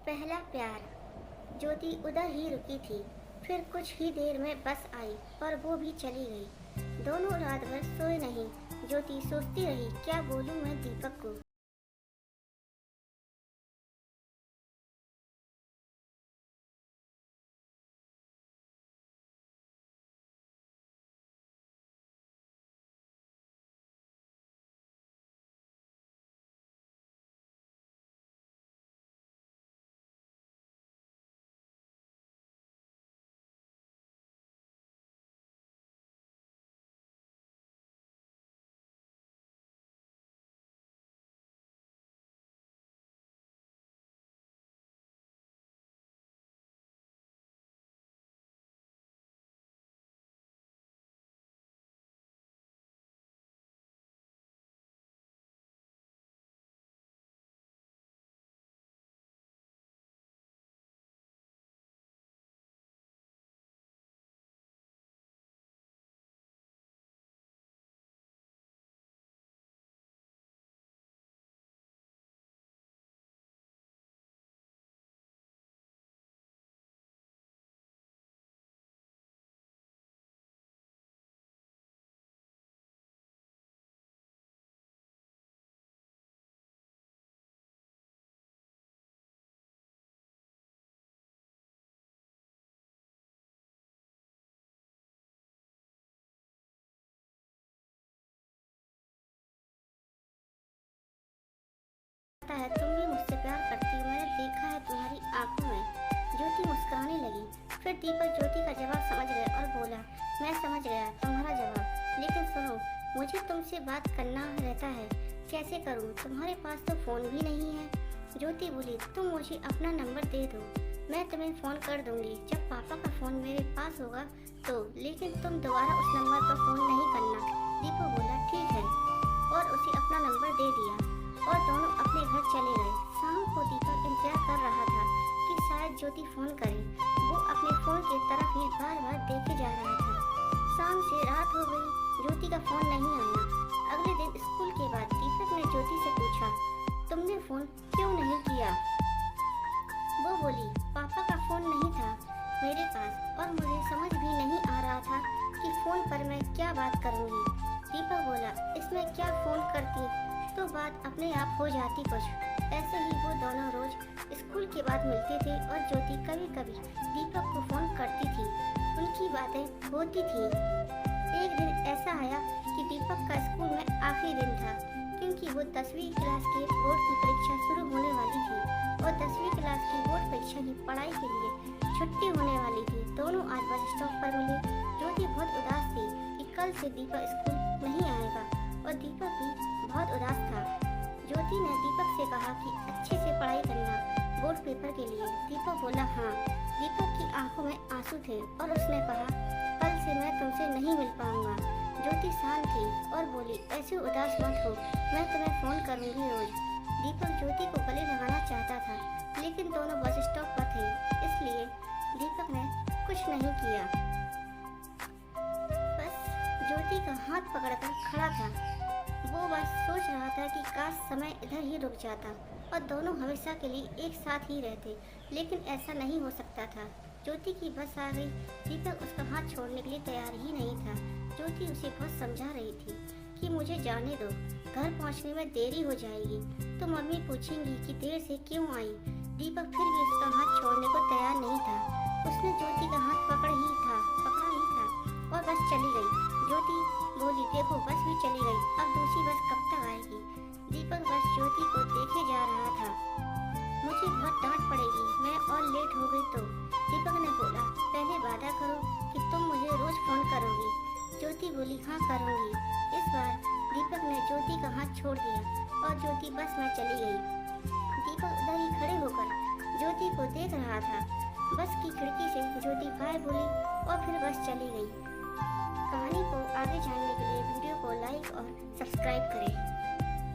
पहला प्यार। ज्योति उधर ही रुकी थी। फिर कुछ ही देर में बस आई और वो भी चली गई। दोनों रात भर सोए नहीं। ज्योति सोचती रही, क्या बोलूं मैं दीपक को। पता है तुम भी मुझसे प्यार करती हो, मैंने देखा है तुम्हारी आंखों में। ज्योति मुस्कुराने लगी। फिर दीपक ज्योति का जवाब समझ गया और बोला, मैं समझ गया तुम्हारा जवाब, लेकिन सुनो, मुझे तुमसे बात करना रहता है। कैसे करूं? तुम्हारे पास तो फोन भी नहीं है। ज्योति बोली, तुम मुझे अपना नंबर दे दो, मैं तुम्हें फोन कर दूंगी जब पापा का फोन मेरे पास होगा तो, लेकिन तुम दोबारा उस नंबर पर फोन नहीं करना। दीपक बोला, ठीक है, और उसे अपना नंबर दे दिया और दोनों अपने घर चले गए। शाम को दीपक इंतजार कर रहा था कि शायद ज्योति फोन करे। वो अपने फोन की तरफ ही बार बार देखे जा रहा था। शाम से रात हो गई, ज्योति का फोन नहीं आया। अगले दिन स्कूल के बाद दीपक ने ज्योति से पूछा, तुमने फोन क्यों नहीं किया? वो बोली, पापा का फोन नहीं था मेरे पास और मुझे समझ भी नहीं आ रहा था कि फोन पर मैं क्या बात करूंगी। दीपक बोला, इसमें क्या फोन करती तो बात अपने आप हो जाती कुछ। ऐसे ही वो दोनों रोज स्कूल के बाद मिलते थे और ज्योति कभी कभी दीपक को फोन करती थी। उनकी बातें होती थी। एक दिन ऐसा आया कि दीपक का स्कूल में आखिरी दिन था, क्योंकि वो 10वीं क्लास के बोर्ड की परीक्षा शुरू होने वाली थी और 10वीं क्लास की बोर्ड परीक्षा की पढ़ाई के लिए छुट्टी होने वाली थी। दोनों आज बस स्टॉप पर मिले। ज्योति बहुत उदास थी कि कल से दीपक स्कूल नहीं आएगा और दीपक भी बहुत उदास था। ज्योति ने दीपक से कहा कि अच्छे से पढ़ाई करना बोर्ड पेपर के लिए। दीपक बोला, हाँ। दीपक की आंखों में आंसू थे और उसने कहा, कल से मैं तुमसे नहीं मिल पाऊंगा। ज्योति शांत थी और बोली, ऐसे उदास मत हो, मैं तुम्हें फोन करूंगी रोज। दीपक ज्योति को गले लगाना चाहता था, लेकिन दोनों बस स्टॉप पर थे, इसलिए दीपक ने कुछ नहीं किया। बस ज्योति का हाथ पकड़कर खड़ा था। वो बस सोच रहा था कि काश समय इधर ही रुक जाता और दोनों हमेशा के लिए एक साथ ही रहते, लेकिन ऐसा नहीं हो सकता था। ज्योति की बस आ गई। दीपक उसका हाथ छोड़ने के लिए तैयार ही नहीं था। ज्योति उसे बहुत समझा रही थी कि मुझे जाने दो, घर पहुंचने में देरी हो जाएगी तो मम्मी पूछेंगी कि देर से क्यों आई। दीपक फिर भी उसका हाथ छोड़ने को तैयार नहीं था। उसने ज्योति का हाथ पकड़ा ही था और बस चली गई। ज्योति बोली, देखो बस भी चली गई, अब दूसरी बस कब तक आएगी? दीपक बस ज्योति को देखे जा रहा था। मुझे बहुत डांट पड़ेगी, मैं और लेट हो गई तो। दीपक ने बोला, पहले वादा करो कि तुम मुझे रोज फोन करोगी। ज्योति बोली, हाँ करूँगी। इस बार दीपक ने ज्योति का हाथ छोड़ दिया और ज्योति बस में चली गई। दीपक उधर ही खड़े होकर ज्योति को देख रहा था। बस की खिड़की से ज्योति बाय बोली और फिर बस चली गई। कहानी को आगे जानने के लिए वीडियो को लाइक और सब्सक्राइब करें।